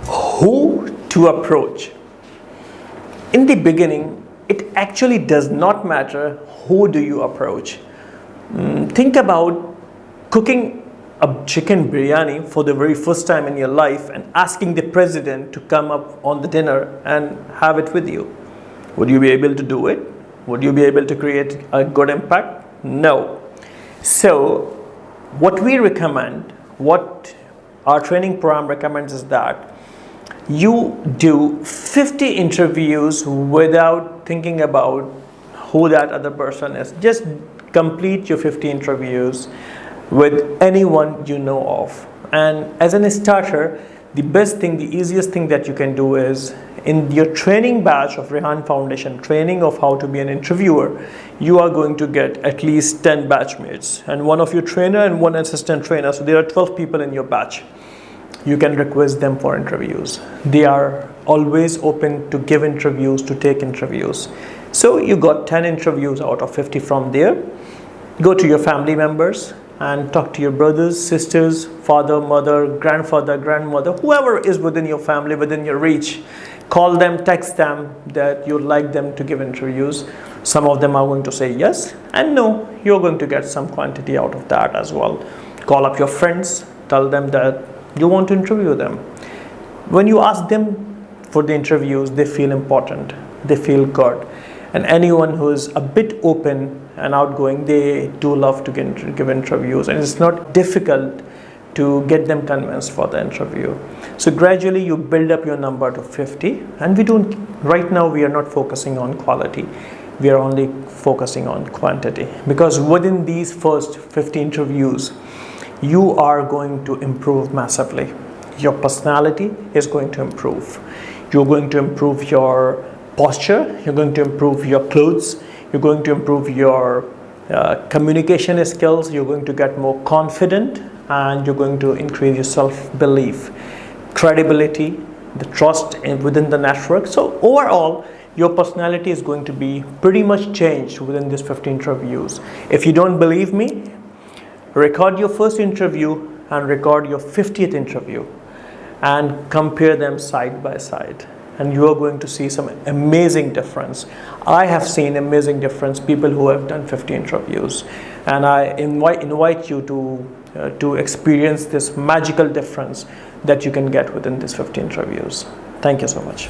Who to approach? In the beginning, it actually does not matter who do you approach. Think about cooking a chicken biryani for the very first time in your life and asking the president to come up on the dinner and have it with you. Would you be able to do it? Would you be able to create a good impact? No. So what we recommend, what our training program recommends, is that you do 50 interviews without thinking about who that other person is. Just complete your 50 interviews with anyone you know of. And as a starter, the best thing, the easiest thing that you can do is, in your training batch of Rehan Foundation, training of how to be an interviewer, you are going to get at least 10 batchmates and one of your trainer and one assistant trainer. So there are 12 people in your batch. You can request them for interviews. They are always open to give interviews, to take interviews. So you got 10 interviews out of 50 from there. Go to your family members and talk to your brothers, sisters, father, mother, grandfather, grandmother, whoever is within your family, within your reach. Call them, text them that you'd like them to give interviews. Some of them are going to say yes and no. You're going to get some quantity out of that as well. Call up your friends, tell them that you want to interview them. When you ask them for the interviews, they feel important, they feel good. And anyone who is a bit open and outgoing, they do love to give interviews, and it's not difficult to get them convinced for the interview. So gradually you build up your number to 50, and right now we are not focusing on quality, we are only focusing on quantity, because within these first 50 interviews you are going to improve massively. Your personality is going to improve. You're going to improve your posture, you're going to improve your clothes, you're going to improve your communication skills, you're going to get more confident, and you're going to increase your self-belief, credibility, the trust within the network. So overall, your personality is going to be pretty much changed within these 50 interviews. If you don't believe me, record your first interview and record your 50th interview and compare them side by side, and you are going to see some amazing difference. I have seen amazing difference, people who have done 50 interviews, and I invite you to experience this magical difference that you can get within these 50 interviews. Thank you so much.